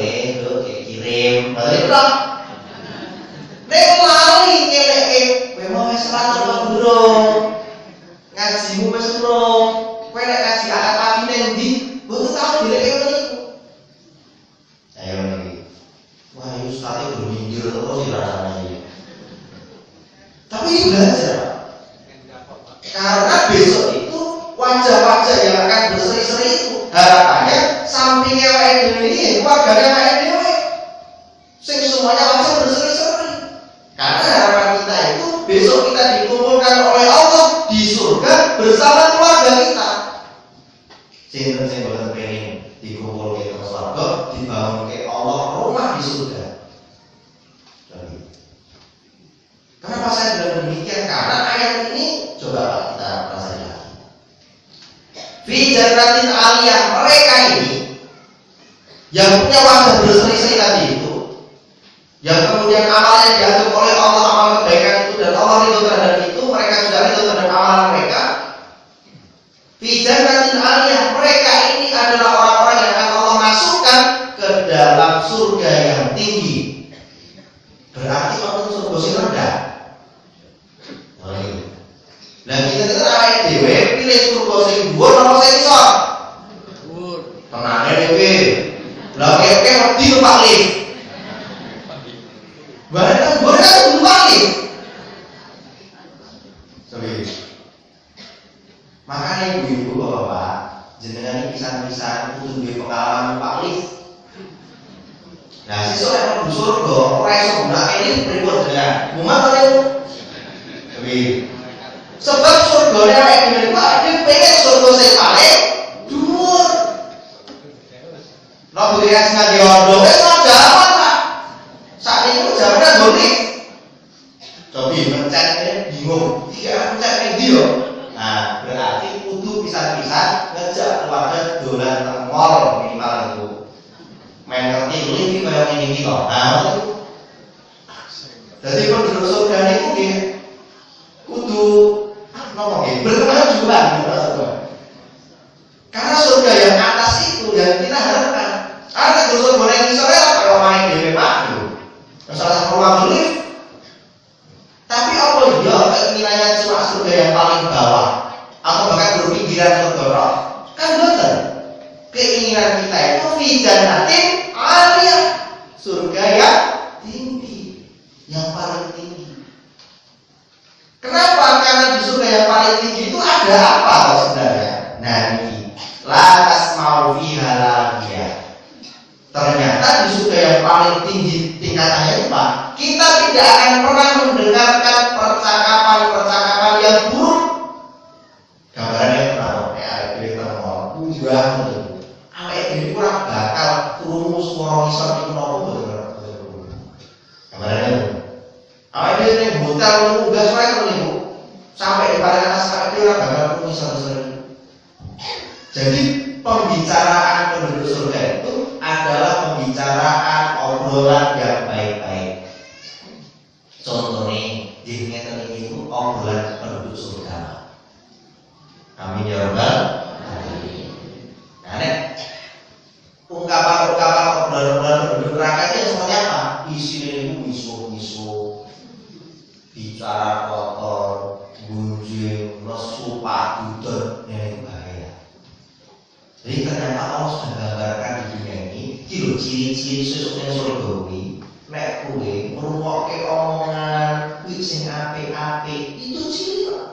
nduk kirim. Balik lah. Nek lali ngeleke kowe mau wis rantau durung. Ngajimu wis durung. Kowe nek ngaji akad pagi ndi? Mboten tau dileke ngono iku. Ayo lagi. Wah, iki ustaze berminggir terus rasane. Tapi ini belajar. Karena besok itu wajah-wajah yang akan berseri-seri itu harapannya sampingnya WND ini keluarganya WND sing semuanya wajah berseri-seri. Karena harapan kita itu besok kita dikumpulkan oleh Allah di surga bersama keluarga kita. Sinten sing boten pengen dikumpulke ke surga, dibangunke Allah rumah di surga. Kenapa saya bilang demikian? Karena ayat ini coba kita pelajari lagi. Fi jannatin aliyah, mereka ini yang punya wajah berseri-seri tadi itu, yang kemudian amalnya diatur oleh Allah, amal kebaikan itu dan Allah ridho terhadap itu, mereka juga ridho terhadap amalan mereka. Fi jannatin aliyah, mereka ini adalah orang-orang yang akan Allah masukkan ke dalam surga yang tinggi. Berarti waktu surga sing rendah. Nah kita awake dhewe pilih surga sing dhuwur apa sing isor? Dhuwur. Tenane dhewe. Lah keke wedi numpak lift. Bareng numpak lift. Sorry. Makanya ibu-ibu bapak, jenengan iki pisan-pisan kudu duwe pengalaman numpak lift. Nah, sesuk nek mlebu surga ora iso gunake lift pripun jenengan? Mumet to niku? Tapi sebab surgane awake dhewe iku awake pengen surga sing paling dhuwur. Nek dhewe sing nganggo ondo wis jaman Pak. Sakniki jamane nggo lift. Cobi mencet bingung. Iki mencet ning ndi yo? Nah, berarti kudu pisan-pisan ngejak keluarga dolan nang mall minimal itu. Main ngerti lift iki kaya ngene iki kok. Nah, dadi penduduk surga niku nggih kudu berkemajuan. Karena surga yang atas itu yang kita harapkan. Ada surga boleh ngisore kalau main dhewe maju. Salah ruang lift. Tapi apa ya keinginannya cuma surga yang paling bawah atau bahkan berpikiran surga roh? Kan betul. Keinginan kita itu fi jannatin aliyah, surga yang tinggi, yang paling tinggi. Kenapa? Karena di surga yang paling tinggi itu ada apa sebenarnya? Nabi la tasma'u fiha laghiya. Ternyata di surga yang paling tinggi tingkatannya itu Pak, kita tidak akan pernah mendengarkan percakapan-percakapan yang buruk. Gambarannya kenapa? Awake dhewe tengok, munggah ngono. Awake dhewe ora bakal krungu swara isor iku napa betul. Gambarannya awake dhewe ning hotel munggah sore niku. Sampai di paling atas awake dhewe ora bakal krungu isor-isor. Jadi pembicaraan penduduk surga itu adalah pembicaraan obrolan yang baik-baik. Contohnya, jadinya itu obrolan penduduk surga. Amin ya rabbal alamin. Karena ungkapan-ungkapan obrolan penduduk neraka itu seperti apa? Isinya itu misuh-misuh, bicara kotor, gunjing, lesu, padu, yang bahaya. Jadi ternyata Allah sudah gambarkan di dunia ini, ciri-ciri sesuknya surgawi. Nek kowe ngrungokke omongan kuwi sing apik-apik, itu ciri Pak.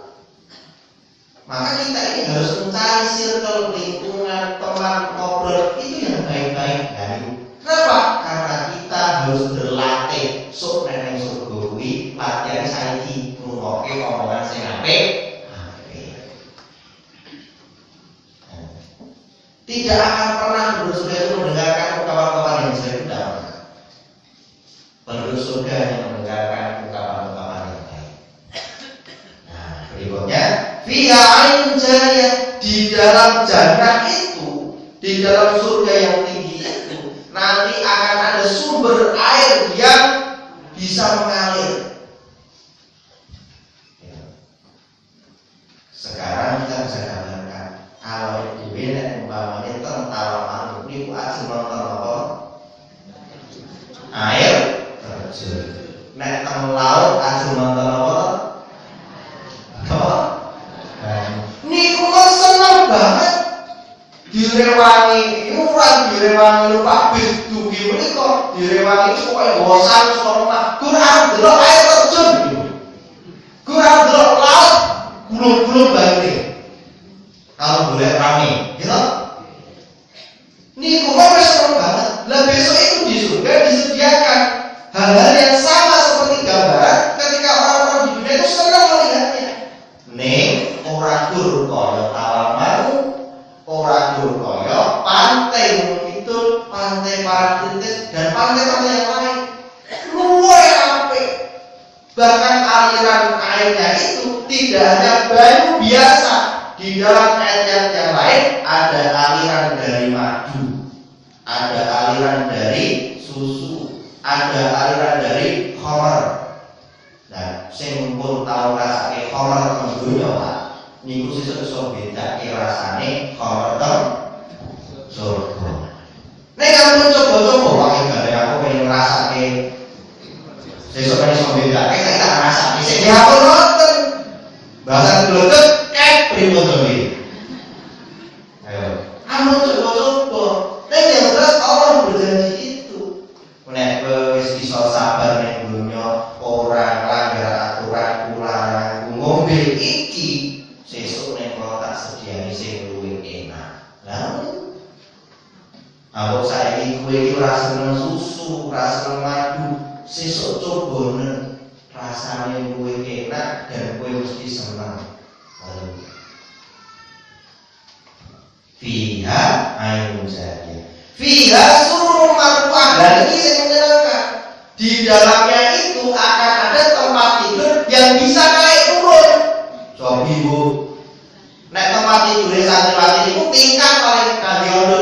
Maka kita ini harus mencari circle lingkungan teman ngobrol itu yang baik-baik dari. Kenapa? Karena kita harus berlatih sok neng surgawi, latihan saiki ngrungokke omongan sing apik. Tidak akan pernah penduduk surga itu mendengarkan ungkapan-ungkapan yang jelek, tidak pernah. Penduduk surga yang mendengarkan ungkapan-ungkapan yang baik. Nah, berikutnya, fiha 'ainun jariyah, di dalam jannah itu, di dalam surga yang tinggi itu, nanti akan ada sumber air yang bisa mengalir. Sekarang kita bisa gambarkan kalau dhewe nek umpamane tentara manuk niku ajeng nonton apa? Air terjun. Nek teng laut ajeng nonton apa? Apa? Niku kok seneng banget. Direwangi iuran, direwangi numpak bis dugi menika, direwangi pokoke bosan sono kurang delok air terjun. Kurang delok laut, gulung-gulung banget. Kalau boleh rame, gitu. Niku kok seneng banget. Lah besok itu di surga disediakan hal-hal yang sama seperti gambaran ketika orang-orang di dunia itu senang melihatnya. Ning ora gur kaya Tawaman, ora gur kaya pantai itu, pantai Parangtritis dan pantai-pantai yang lain. Luwih apik. Bahkan aliran airnya itu tidak hanya banyu biasa. Di dalam ayat yang lain ada aliran dari madu, ada aliran dari susu, ada aliran dari khamar. Nah, sing pun tahu rasane khamar teng donya Pak, niku sesuk iso bedake rasane khamar teng surga. Nek kamu coba-coba wae gale aku pengen ngrasake sesuk iso bedake nek tak ngrasake sing aku nonton. Bahkan bloket primo tadi. Ayo. Kamu coba-coba. Nek yang jelas Allah berjanji itu. Nek wis iso sabar nek dunya ora nglanggar aturan larang ngombe iki, sesuk nek kok tak sediani sing luwih enak. Lah aku saiki kowe iki ora seneng susu, ora seneng madu, sesuk cobanen rasane luwih enak dan kowe mesti seneng. Fiha 'ainun jariyah. Fiha sururun marfu'ah. Dan ini saya menyenangkan. Di dalamnya itu akan ada tempat tidur yang bisa naik turun. Coba ibu. Nek tempat tidurnya santriwati itu tingkat paling kandiondo.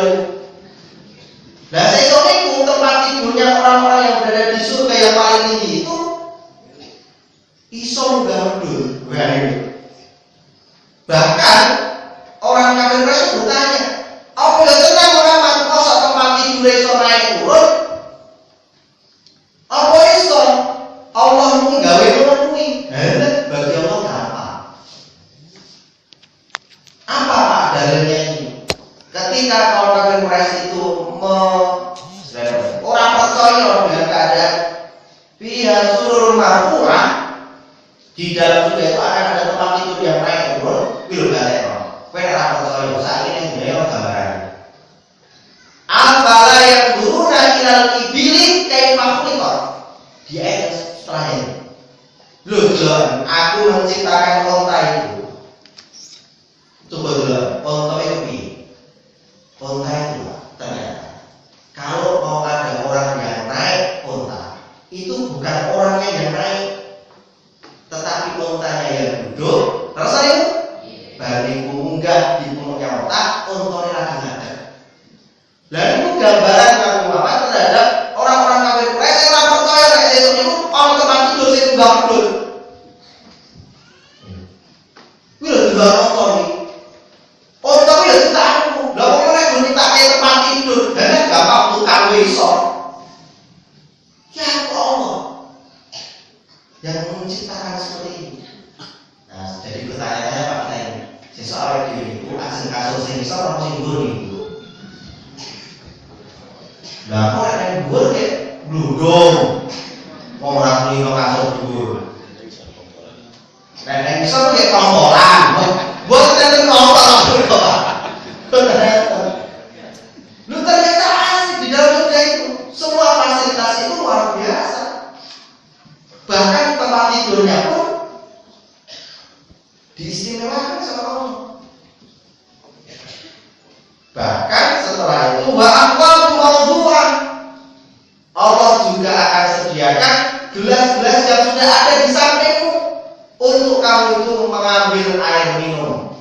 Nah sesuk niku tempat tidurnya orang-orang yang berada di surga yang paling tinggi itu iso nggandul. Bahkan orang kafir Quraisy bertanya, apa yang senang Muhammad masa tempat tidur iso naik turun? Apa iso? Allah mung gawe ngono kuwi. Bagi Allah gampang. Apa Pak dalilnya ini? Ketika orang kafir Quraisy itu orang percaya dengan keadaan fiha sururun marfu'ah, di dalam surga itu akan ada tempat tidur yang naik turun, belum ada. Kowe ora percaya menciptakan onta itu, coba dulu, onta itu piye? Onta itu ternyata kalau mau ada orang yang naik onta, itu bukan orangnya yang naik, tetapi ontanya yang duduk. Terasa itu? Bariku munggah di punuknya onta, ontanya lagi ngadeg. Lalu itu gambaran Nabi Muhammad terhadap orang-orang kafir Quraisy yang lapor kaya kayak itu orang tempat tidur saya tunggal tidur. Wih juga nonton nih. Oh tapi ya kita aku, lah kok nek kita kayak tempat tidur, dan gampang tukang iso. Ya Allah yang menciptakan seperti ini. Nah, jadi pertanyaannya Pak Teng, seseorang di itu ajeng kasus sing iso apa sing dhuwur niku? Lah kok nek dhuwur kek bludung. Wong ora kulino kasus dhuwur. Nek iso kek tombolan. Buat tenten nonton kok. Lu ternyata asik di dalam surga itu. Semua fasilitas itu luar biasa. Bahkan tempat tidurnya pun diistimewakan sama Allah. Bahkan setelah itu wa aqwamu mawdu'an, Allah juga akan sediakan gelas-gelas yang sudah ada di sampingmu untuk kamu itu mengambil air minum.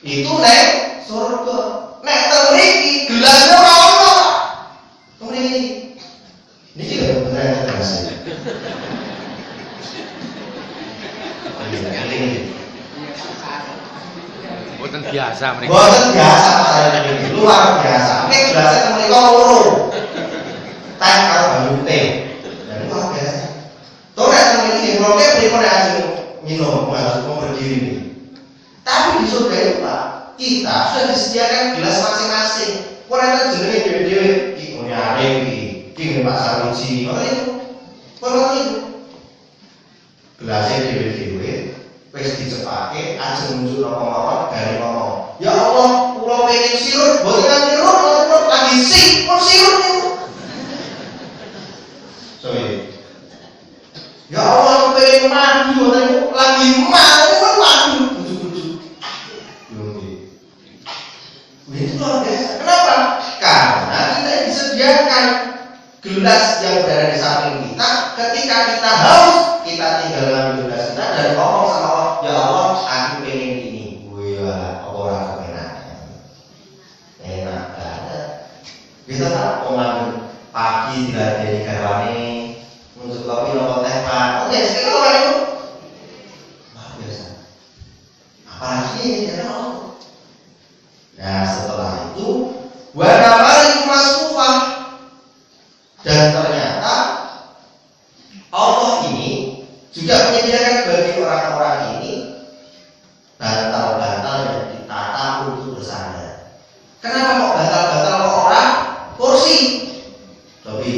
Itu nek surga. Nek temriki gelasnya ora ono. Temriki. Niki lho beneran gelas. Boten biasa mereka. Boten biasa masalah ini. Luar biasa. Nek gelasnya temriki loro. Teh karo banyu teh. Dan luar biasa. Tuh nek temriki mroke pripun nek ajeng minum, harus mau berdiri. Tapi di surga itu Pak, kita sudah disediakan gelas masing-masing. Kurang jenenge dhewe-dhewe iki nyare iki Pak Saruji, ngono itu. Kono itu. Gelasnya dhewe-dhewe wis dicepake ajeng nunjuk napa mawon dari ngomong. Ya Allah, kula pengen sirup, mboten nganti sirup, lagi pun sirup niku. Sorry. Ya Allah, pengen madu, lagi madu kan madu. Itu luar biasa. Kenapa? Karena kita disediakan gelas yang berada di samping kita. Ketika kita haus, kita tinggal ambil gelas kita dan ngomong sama Allah, ya Allah, aku pengen ini. Wah, orang kepenak. Enak banget. Bisa tak ngomong pagi diladeni garwane untuk kopi nopo teh Pak. Oke, sekarang orang itu luar biasa. Apalagi ini Allah. Nah setelah itu wanamari masufah, dan ternyata Allah ini juga menyediakan bagi orang-orang ini bantal-bantal yang ditata untuk bersandar. Kenapa kok bantal-bantal kok orang kursi? Tapi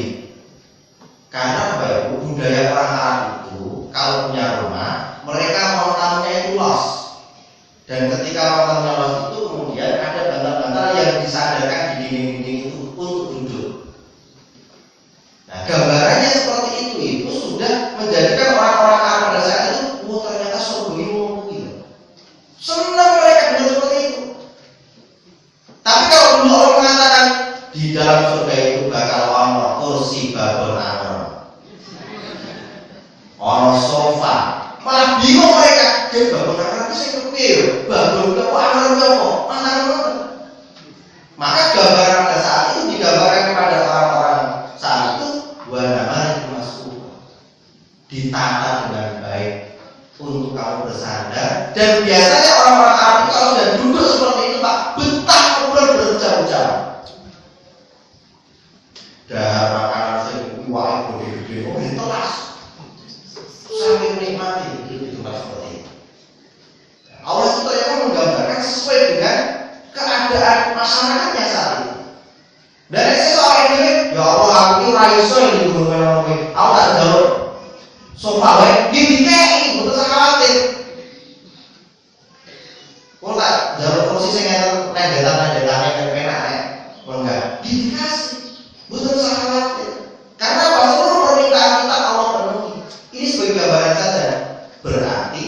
karena apa ya, budaya orang Arab itu kalau punya rumah mereka mau tamunya itu los, dan ketika mau tamunya los itu kemudian ada bantal-bantal yang disandarkan di dinding-dinding itu untuk duduk. Nah gambarannya seperti itu sudah menjadikan orang-orang Arab pada saat itu, ternyata surga ini mungkin senang mereka dengan seperti itu. Tapi kalau dulu orang mengatakan di dalam surga itu bakal ono kursi babon amor, ono sofa, malah bingung mereka. Babon amor itu saya kepir, babon amor itu apa? Maka gambaran pada saat itu digambarkan kepada orang-orang saat itu, wanamari masuk, ditata dengan baik untuk kamu bersandar. Dan biasanya orang-orang Arab itu kalau sudah duduk seperti itu Pak, betah ngobrol berjam-jam. Dahar makanan sing kuah gede-gede, oh telas, saking menikmati itu tempat seperti itu. Allah itu ternyata menggambarkan sesuai dengan keadaan masyarakatnya saat itu. Dan seseorang ini, ya Allah aku ini raiso yang digulungkan orang ini, aku tak jalur sofa wae, dikei, betul saya khawatir. Kalau tak jalur kursi saya nedetan-nedetannya yang enak ya, enggak, dikasih, betul saya khawatir. Karena apa? Seluruh permintaan kita Allah penuhi. Ini sebagai gambaran saja. Berarti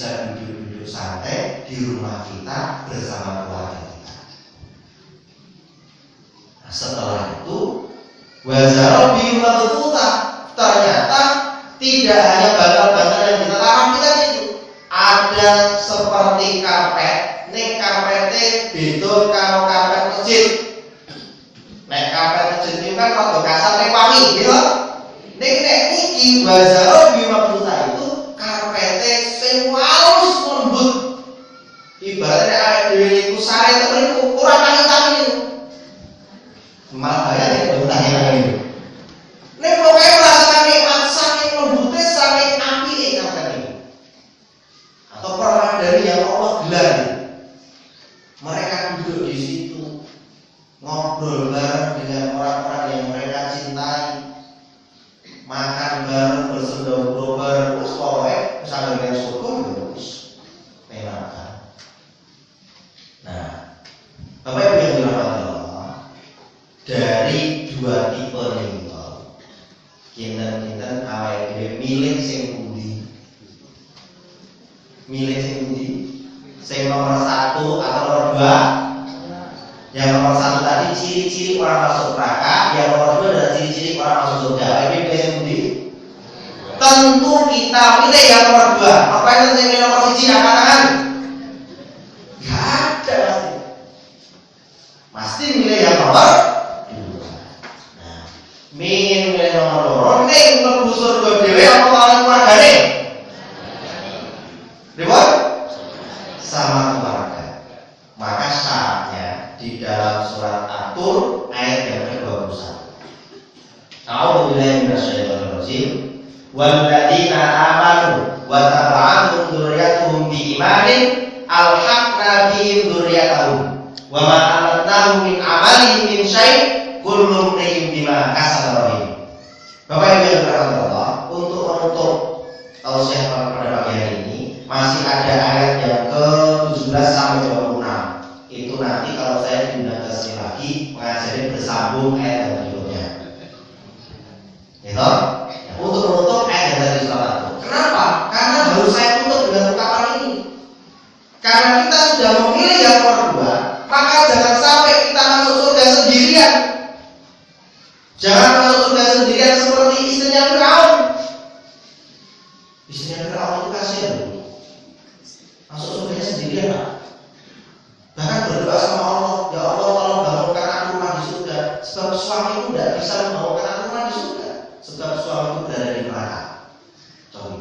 bisa duduk-duduk santai di rumah kita bersama keluarga kita. Nah, setelah itu wajarab bimabtuta, ternyata tidak hanya bantal-bantal yang kita larang kita itu, ada seperti karpet. Nek karpetnya beda karo karpet masjid. Nek karpet masjid itu kan rada kasar nek wangi, gitu. Nek iki wajarab bimabtuta itu karpetnya sing halus lembut. Ibaratnya awake dhewe iku sare terus ora tangi-tangi. Malah bahaya nek utangnya ngene. Nek pokoke merasakan nikmat saking lembutnya, saking apike karpet ini. Atau permadani yang Allah gelar. Mereka duduk di situ, ngobrol bareng dengan orang-orang yang mereka cintai, makan bareng, bersendau bareng, terus pokoknya sambil dengan syukur terus enak. Nah, Bapak Ibu yang dirahmati Allah, dari dua tipe ini, kinten-kinten awake dhewe milih sing pundi? Milih sing pundi? Sing nomor 1 atau nomor 2? Yang nomor 1 tadi ciri-ciri orang masuk neraka, yang nomor 2 adalah ciri-ciri orang masuk surga. Ini pilih yang pundi? Tentu kita pilih yang nomor 2. Apa yang penting nomor 1 angkat tangan? Gak ada pasti. Pasti milih yang nomor 2. Nah, ingin milih nomor 2, ning mlebu surga dhewe apa karo keluargane? Ribut? Sama keluarga. Maka syaratnya di dalam surat At-Tur ayat yang ke-21. A'udzubillahi minasyaitonir rajim. Walladzina amanu wa taba'atuhum dzurriyyatuhum biimanin alhaqna bihim dzurriyyatahum wa ma alatnahum min amalihim min syai' kullu imrin bima kasaba rahim. Bapak Ibu yang dirahmati Allah, untuk menutup tausiah pada pagi hari ini masih ada ayat yang ke-17 sampai 26. Itu nanti kalau saya diundang ke sini lagi mengajarnya bersambung ayat yang berikutnya. Gitu? Ya, untuk menutup ayat yang dari surat At-Tur. Kenapa? Karena baru saya tutup dengan ungkapan ini. Karena kita sudah memilih yang nomor 2, maka jangan sampai kita masuk surga sendirian. Jangan masuk surga sendirian seperti istrinya Firaun. Istrinya Firaun itu kasihan. Masuk surganya sendirian, Pak. Bahkan berdoa sama Allah, ya Allah tolong bangunkan aku rumah di surga. Sebab suamiku tidak bisa membangunkan aku rumah di surga. Sebab suamiku berada di neraka. Coba.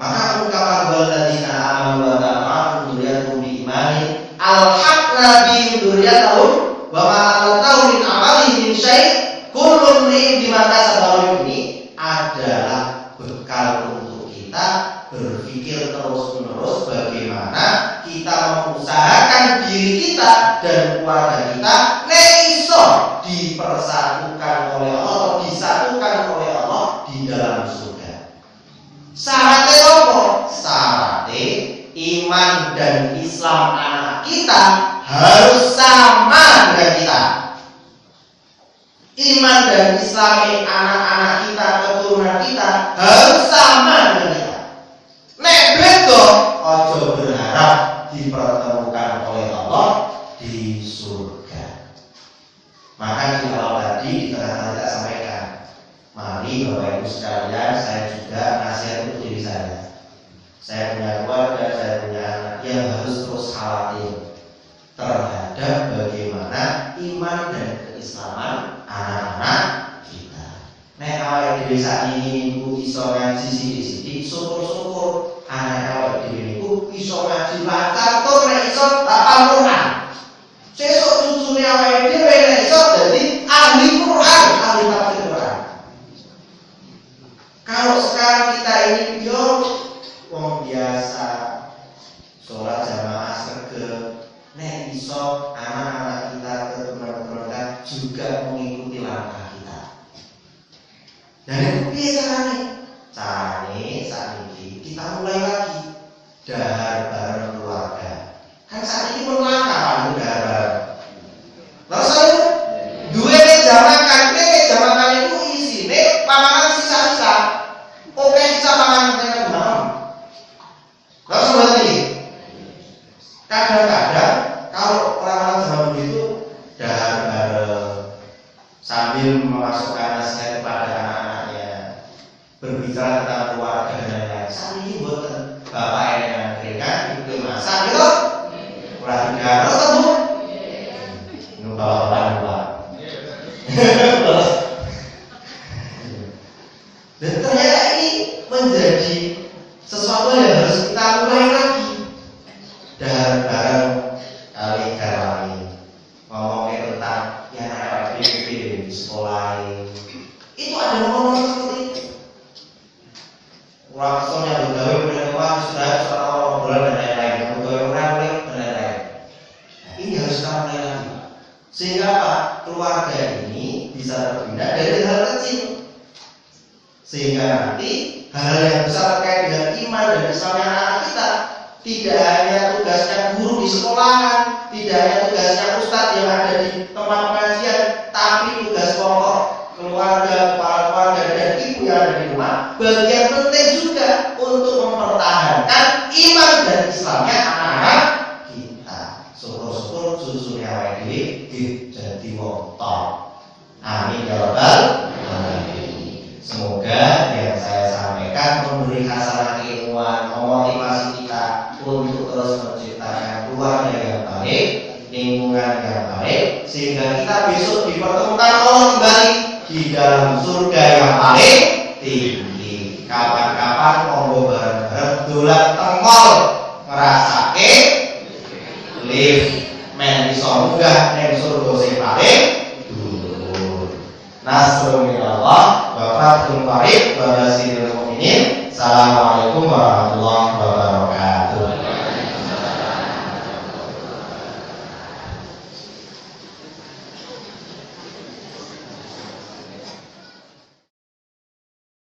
Maka ungkapan walladzina amanu wa taba'atuhum dzurriyyatuhum biimanin alhaqna bihim dzurriyyatahum wa ma alatnahum min amalihim min syai' kullu imrin bima kasaba ini adalah bekal untuk kita berpikir terus-menerus bagaimana kita mengusahakan diri kita dan keluarga kita nek iso dipersatukan oleh Allah, disatukan oleh Allah di dalam surga. Syaratnya apa? Syaratnya iman dan Islam anak kita harus sama dengan kita. Iman dan Islam anak-anak kita, keturunan kita harus sama dengan kita. Nek beda, ojo berharap dipertemukan oleh Allah di surga. Maka di awal tadi di tengah-tengah kita sampaikan, mari Bapak Ibu sekalian, saya juga nasihat untuk diri saya. Saya punya keluarga, saya punya anak yang harus terus khawatir terhadap bagaimana iman dan keislaman anak-anak kita. Nek awake dhewe sak ini niku iso ngaji sithik-sithik, syukur-syukur. Anak awake dhewe niku iso ngaji lancar tur nek iso hafal Quran. Sesuk cucune awake dhewe nek iso dadi ahli Quran, ahli tafsir Quran. Kalau sekarang kita ini yo wong biasa sholat jamaah serge, nek iso anak-anak kita keturunan juga mengikuti langkah kita. Dan itu piye carane? Carane saat ini kita mulai lagi dahar bareng keluarga. Kan saat ini pun langkah kan dahar bareng. Lalu saya duwe meja makan itu isine panganan sisa-sisa. Oke sisa panganan dengan malam. kurang kesel yang gawe mulai rumah istirahat selama bulan dan lain-lain, yang gawe mulai dan lain-lain. Nah, ini harus kita mulai lagi, sehingga apa? Keluarga ini bisa terpindah dari hal kecil, sehingga nanti hal-hal yang besar terkait dengan iman dan Islamnya anak kita tidak hanya tugasnya guru di sekolahan, tidak hanya tugasnya ustadz yang ada di tempat pengajian, tapi tugas pokok keluarga, kepala keluarga dan ibu yang ada di rumah bagian penting juga untuk mempertahankan iman dan Islamnya anak-anak kita. Syukur-syukur susunya wae jadi wong top. Amin ya rabbal alamin. Semoga yang saya sampaikan memberi hasanah keilmuan, memotivasi kita untuk terus menciptakan keluarga yang baik, lingkungan yang baik, sehingga kita besok dipertemukan Allah kembali di dalam surga yang paling tinggi. Kapan-kapan monggo bareng-bareng dolan tengol ngrasake lift men iso munggah ning surga sing paling dhuwur. Nasrul minallah wa fathul qarib wa basyiril mu'minin. Assalamualaikum warahmatullahi wabarakatuh.